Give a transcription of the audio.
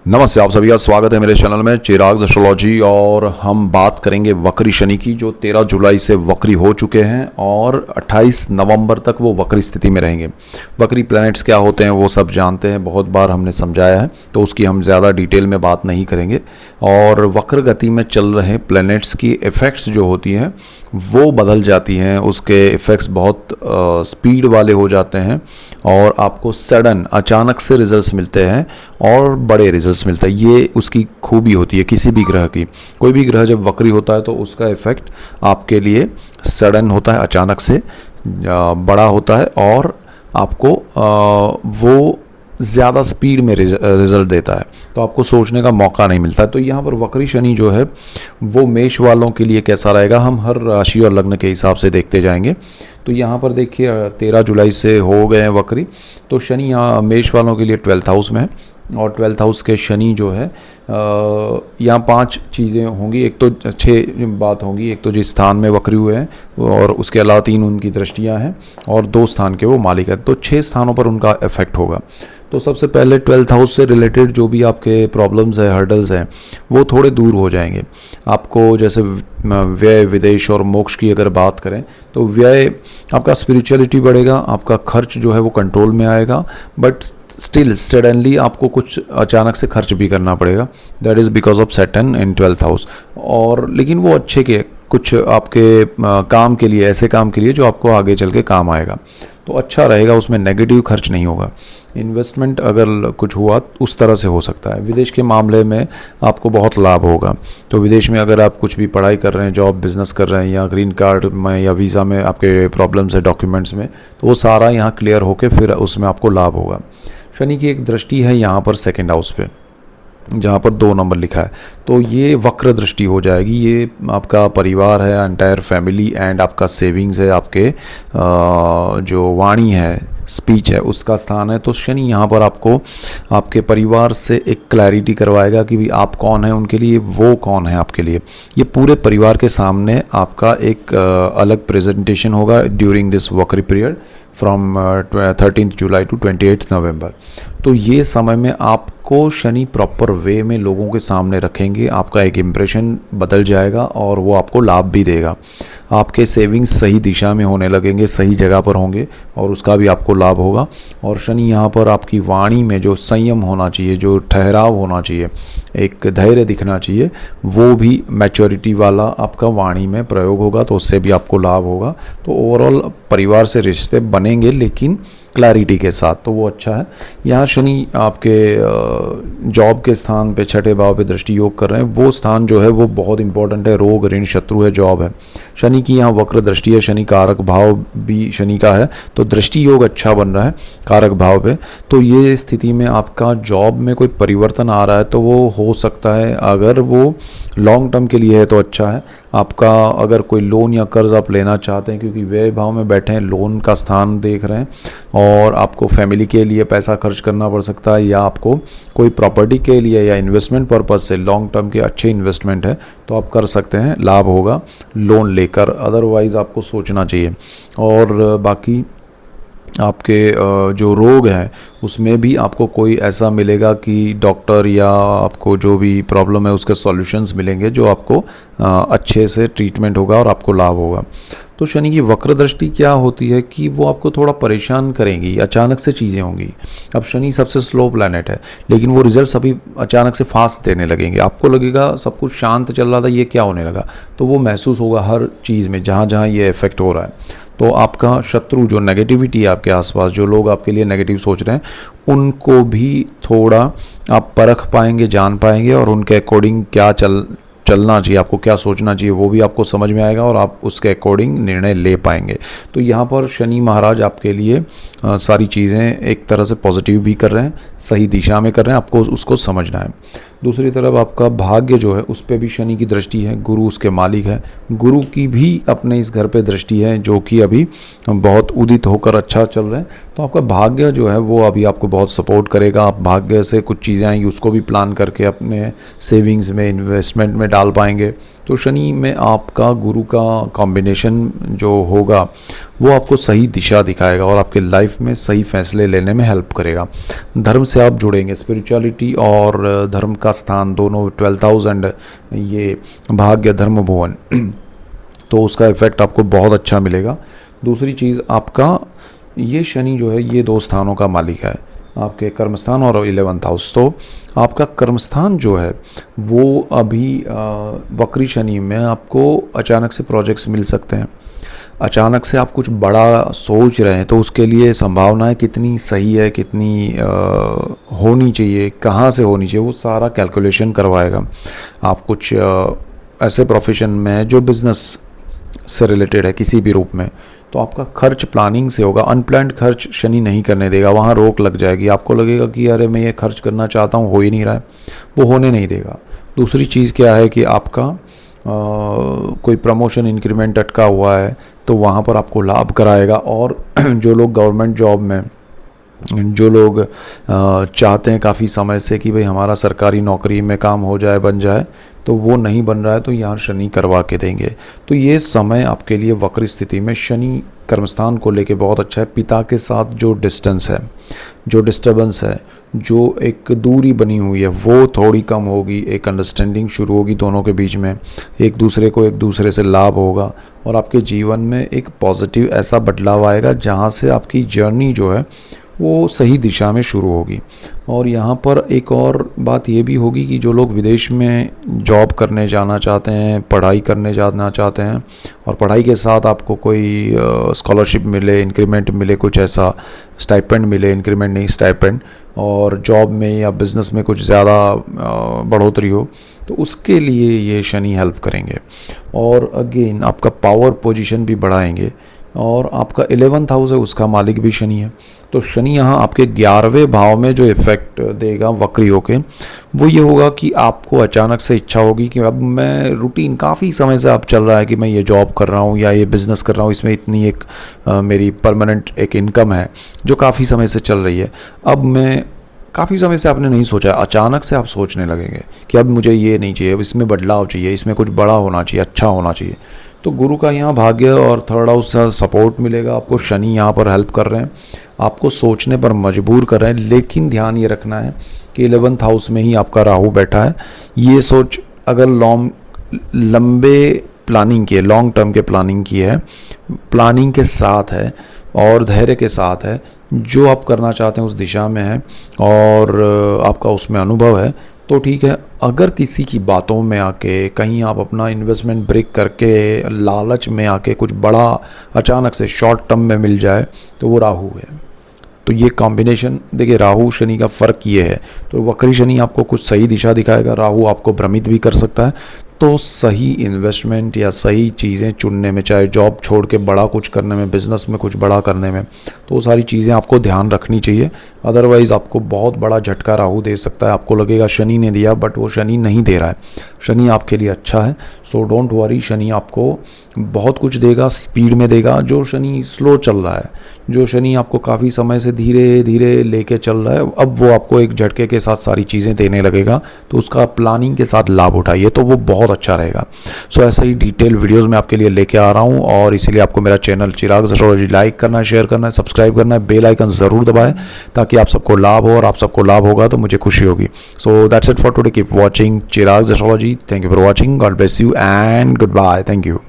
नमस्ते, आप सभी का स्वागत है मेरे चैनल में चिराग एस्ट्रोलॉजी। और हम बात करेंगे वक्री शनि की, जो 13 जुलाई से वक्री हो चुके हैं और 28 नवंबर तक वो वक्री स्थिति में रहेंगे। वक्री प्लैनेट्स क्या होते हैं वो सब जानते हैं, बहुत बार हमने समझाया है, तो उसकी हम ज़्यादा डिटेल में बात नहीं करेंगे। और वक्र गति में चल रहे प्लैनेट्स की इफ़ेक्ट्स जो होती हैं वो बदल जाती हैं, उसके इफ़ेक्ट्स बहुत स्पीड वाले हो जाते हैं और आपको सडन अचानक से रिजल्ट्स मिलते हैं और बड़े रिजल्ट्स मिलते हैं। ये उसकी खूबी होती है किसी भी ग्रह की। कोई भी ग्रह जब वक्री होता है तो उसका इफ़ेक्ट आपके लिए सडन होता है, अचानक से बड़ा होता है और आपको वो ज़्यादा स्पीड में रिजल्ट देता है, तो आपको सोचने का मौका नहीं मिलता है। तो यहाँ पर वक्री शनि जो है वो मेष वालों के लिए कैसा रहेगा, हम हर राशि और लग्न के हिसाब से देखते जाएंगे। तो यहाँ पर देखिए 13 जुलाई से हो गए हैं वक्री, तो शनि यहाँ मेष वालों के लिए 12th हाउस में है। और 12th हाउस के शनि जो है यहाँ 5 चीज़ें होंगी, एक तो 6 बात होंगी। एक तो जिस स्थान में वक्री हुए हैं और उसके अलावा 3 उनकी दृष्टियाँ हैं और 2 स्थान के वो मालिक है, तो 6 स्थानों पर उनका इफेक्ट होगा। तो सबसे पहले 12th हाउस से रिलेटेड जो भी आपके प्रॉब्लम्स हैं, हर्डल्स हैं, वो थोड़े दूर हो जाएंगे। आपको जैसे व्यय, विदेश और मोक्ष की अगर बात करें तो व्यय आपका स्पिरिचुअलिटी बढ़ेगा, आपका खर्च जो है वो कंट्रोल में आएगा, बट स्टिल सडनली आपको कुछ अचानक से खर्च भी करना पड़ेगा। That is because of Saturn in 12th house. और लेकिन वो अच्छे के कुछ आपके काम के लिए, ऐसे काम के लिए जो आपको आगे चल के काम आएगा, तो अच्छा रहेगा, उसमें नेगेटिव खर्च नहीं होगा। इन्वेस्टमेंट अगर कुछ हुआ उस तरह से हो सकता है। विदेश के मामले में आपको बहुत लाभ होगा। तो विदेश में अगर आप कुछ भी पढ़ाई कर रहे हैं, जॉब बिजनेस कर रहे हैं, या ग्रीन कार्ड में या वीज़ा में आपके प्रॉब्लम्स है डॉक्यूमेंट्स में, तो वो सारा यहाँ क्लियर होकर फिर उसमें आपको लाभ होगा। शनि की एक दृष्टि है यहाँ पर 2nd हाउस पे, जहाँ पर 2 नंबर लिखा है, तो ये वक्र दृष्टि हो जाएगी। ये आपका परिवार है, एंटायर फैमिली एंड आपका सेविंग्स है, आपके जो वाणी है, स्पीच है, उसका स्थान है। तो शनि यहाँ पर आपको आपके परिवार से एक क्लैरिटी करवाएगा कि भी आप कौन है उनके लिए, वो कौन है आपके लिए। ये पूरे परिवार के सामने आपका एक अलग प्रेजेंटेशन होगा ड्यूरिंग दिस वक्री period from 13th July to 28th November. तो ये समय में आपको शनि प्रॉपर वे में लोगों के सामने रखेंगे, आपका एक इम्प्रेशन बदल जाएगा और वो आपको लाभ भी देगा। आपके सेविंग्स सही दिशा में होने लगेंगे, सही जगह पर होंगे और उसका भी आपको लाभ होगा। और शनि यहाँ पर आपकी वाणी में जो संयम होना चाहिए, जो ठहराव होना चाहिए, एक धैर्य दिखना चाहिए, वो भी मैच्योरिटी वाला आपका वाणी में प्रयोग होगा, तो उससे भी आपको लाभ होगा। तो ओवरऑल परिवार से रिश्ते बनेंगे लेकिन क्लैरिटी के साथ, तो वो अच्छा है। यहाँ शनि आपके जॉब के स्थान पे 6ठे भाव पे दृष्टि योग कर रहे हैं। वो स्थान जो है वो बहुत इंपॉर्टेंट है, रोग, ऋण, शत्रु है, जॉब है। शनि की यहाँ वक्र दृष्टि है, शनि कारक भाव भी शनि का है, तो दृष्टि योग अच्छा बन रहा है कारक भाव पे। तो ये स्थिति में आपका जॉब में कोई परिवर्तन आ रहा है तो वो हो सकता है, अगर वो लॉन्ग टर्म के लिए है तो अच्छा है। आपका अगर कोई लोन या कर्ज आप लेना चाहते हैं, क्योंकि व्यय भाव में बैठे हैं, लोन का स्थान देख रहे हैं, और आपको फैमिली के लिए पैसा खर्च करना पड़ सकता है, या आपको कोई प्रॉपर्टी के लिए या इन्वेस्टमेंट पर्पज से लॉन्ग टर्म के अच्छे इन्वेस्टमेंट है तो आप कर सकते हैं, लाभ होगा लोन लेकर। अदरवाइज़ आपको सोचना चाहिए। और बाकी आपके जो रोग हैं उसमें भी आपको कोई ऐसा मिलेगा कि डॉक्टर या आपको जो भी प्रॉब्लम है उसके सॉल्यूशंस मिलेंगे, जो आपको अच्छे से ट्रीटमेंट होगा और आपको लाभ होगा। तो शनि की वक्र दृष्टि क्या होती है कि वो आपको थोड़ा परेशान करेंगी, अचानक से चीज़ें होंगी। अब शनि सबसे स्लो प्लैनेट है, लेकिन वो रिजल्ट्स अभी अचानक से फास्ट देने लगेंगे। आपको लगेगा सब कुछ शांत चल रहा था, ये क्या होने लगा, तो वो महसूस होगा हर चीज़ में जहाँ जहाँ ये इफेक्ट हो रहा है। तो आपका शत्रु, जो नेगेटिविटी है आपके आसपास, जो लोग आपके लिए नेगेटिव सोच रहे हैं, उनको भी थोड़ा आप परख पाएंगे, जान पाएंगे, और उनके अकॉर्डिंग क्या चलना चाहिए, आपको क्या सोचना चाहिए, वो भी आपको समझ में आएगा और आप उसके अकॉर्डिंग निर्णय ले पाएंगे। तो यहाँ पर शनि महाराज आपके लिए सारी चीज़ें एक तरह से पॉजिटिव भी कर रहे हैं, सही दिशा में कर रहे हैं, आपको उसको समझना है। दूसरी तरफ आपका भाग्य जो है उस पर भी शनि की दृष्टि है, गुरु उसके मालिक है। गुरु की भी अपने इस घर पे दृष्टि है, जो कि अभी बहुत उदित होकर अच्छा चल रहे हैं। तो आपका भाग्य जो है वो अभी आपको बहुत सपोर्ट करेगा। आप भाग्य से कुछ चीज़ें आएंगी, उसको भी प्लान करके अपने सेविंग्स में, इन्वेस्टमेंट में डाल पाएंगे। तो शनि में आपका गुरु का कॉम्बिनेशन जो होगा वो आपको सही दिशा दिखाएगा और आपके लाइफ में सही फैसले लेने में हेल्प करेगा। धर्म से आप जुड़ेंगे, स्पिरिचुअलिटी और धर्म का स्थान दोनों 12th हाउस एंड ये भाग्य धर्म भुवन तो उसका इफ़ेक्ट आपको बहुत अच्छा मिलेगा। दूसरी चीज़, आपका ये शनि जो है ये 2 स्थानों का मालिक है, आपके कर्मस्थान और 11th हाउस। तो आपका कर्मस्थान जो है वो अभी वक्री शनि में आपको अचानक से प्रोजेक्ट्स मिल सकते हैं। अचानक से आप कुछ बड़ा सोच रहे हैं तो उसके लिए संभावनाएं कितनी सही है, कितनी होनी चाहिए, कहाँ से होनी चाहिए, वो सारा कैलकुलेशन करवाएगा। आप कुछ ऐसे प्रोफेशन में है जो बिज़नेस से रिलेटेड है किसी भी रूप में, तो आपका खर्च प्लानिंग से होगा। अनप्लान्ड खर्च शनि नहीं करने देगा, वहाँ रोक लग जाएगी। आपको लगेगा कि अरे मैं ये खर्च करना चाहता हूँ, हो ही नहीं रहा है, वो होने नहीं देगा। दूसरी चीज़ क्या है कि आपका कोई प्रमोशन इंक्रीमेंट अटका हुआ है तो वहाँ पर आपको लाभ कराएगा। और जो लोग गवर्नमेंट जॉब में, जो लोग चाहते हैं काफ़ी समय से कि भाई हमारा सरकारी नौकरी में काम हो जाए, बन जाए, तो वो नहीं बन रहा है, तो यहाँ शनि करवा के देंगे। तो ये समय आपके लिए वक्र स्थिति में शनि कर्मस्थान को लेके बहुत अच्छा है। पिता के साथ जो डिस्टेंस है, जो डिस्टर्बेंस है, जो एक दूरी बनी हुई है, वो थोड़ी कम होगी। एक अंडरस्टैंडिंग शुरू होगी दोनों के बीच में, एक दूसरे से लाभ होगा और आपके जीवन में एक पॉजिटिव ऐसा बदलाव आएगा जहाँ से आपकी जर्नी जो है वो सही दिशा में शुरू होगी। और यहाँ पर एक और बात ये भी होगी कि जो लोग विदेश में जॉब करने जाना चाहते हैं, पढ़ाई करने जाना चाहते हैं और पढ़ाई के साथ आपको कोई स्कॉलरशिप मिले, इंक्रीमेंट मिले, कुछ ऐसा स्टाइपेंड मिले, इंक्रीमेंट नहीं स्टाइपेंड, और जॉब में या बिज़नेस में कुछ ज़्यादा बढ़ोतरी हो, तो उसके लिए ये शनि हेल्प करेंगे। और अगेन आपका पावर पोजीशन भी बढ़ाएंगे। और आपका 11th हाउस है, उसका मालिक भी शनि है। तो शनि यहाँ आपके 11वें भाव में जो इफ़ेक्ट देगा वक्री होके, वो ये होगा कि आपको अचानक से इच्छा होगी कि अब मैं रूटीन, काफ़ी समय से आप चल रहा है कि मैं ये जॉब कर रहा हूँ या ये बिज़नेस कर रहा हूँ, इसमें इतनी एक मेरी परमानेंट एक इनकम है जो काफ़ी समय से चल रही है। अब मैं काफ़ी समय से आपने नहीं सोचा, अचानक से आप सोचने लगेंगे कि अब मुझे ये नहीं चाहिए, अब इसमें बदलाव चाहिए, इसमें कुछ बड़ा होना चाहिए, अच्छा होना चाहिए। तो गुरु का यहाँ भाग्य और 3rd हाउस से सपोर्ट मिलेगा आपको। शनि यहाँ पर हेल्प कर रहे हैं, आपको सोचने पर मजबूर कर रहे हैं। लेकिन ध्यान ये रखना है कि 11th हाउस में ही आपका राहु बैठा है। ये सोच अगर लंबे प्लानिंग की है, लॉन्ग टर्म के प्लानिंग की है, प्लानिंग के साथ है और धैर्य के साथ है, जो आप करना चाहते हैं उस दिशा में है और आपका उसमें अनुभव है, तो ठीक है। अगर किसी की बातों में आके कहीं आप अपना इन्वेस्टमेंट ब्रेक करके लालच में आके कुछ बड़ा अचानक से शॉर्ट टर्म में मिल जाए, तो वो राहु है। तो ये कॉम्बिनेशन देखिए, राहु शनि का फ़र्क ये है। तो वक्री शनि आपको कुछ सही दिशा दिखाएगा, राहु आपको भ्रमित भी कर सकता है। तो सही इन्वेस्टमेंट या सही चीज़ें चुनने में, चाहे जॉब छोड़ के बड़ा कुछ करने में, बिज़नेस में कुछ बड़ा करने में, तो वो सारी चीज़ें आपको ध्यान रखनी चाहिए। अदरवाइज़ आपको बहुत बड़ा झटका राहु दे सकता है। आपको लगेगा शनि ने दिया, बट वो शनि नहीं दे रहा है। शनि आपके लिए अच्छा है, सो डोंट वरी। शनि आपको बहुत कुछ देगा, स्पीड में देगा। जो शनि स्लो चल रहा है, जो शनि आपको काफ़ी समय से धीरे धीरे लेके चल रहा है, अब वो आपको एक झटके के साथ सारी चीज़ें देने लगेगा। तो उसका प्लानिंग के साथ लाभ उठाइए, तो वो बहुत अच्छा रहेगा। सो ऐसा ही डिटेल वीडियोस मैं आपके लिए लेके आ रहा हूँ और इसीलिए आपको मेरा चैनल चिराग एस्ट्रोलॉजी लाइक करना है, शेयर करना है, सब्सक्राइब करना है, बेल आइकन ज़रूर दबाएं ताकि आप सबको लाभ हो, और आप सबको लाभ होगा तो मुझे खुशी होगी। So that's it for today. Keep watching Chirag astrology. Thank you for watching. God bless you and goodbye. Thank you.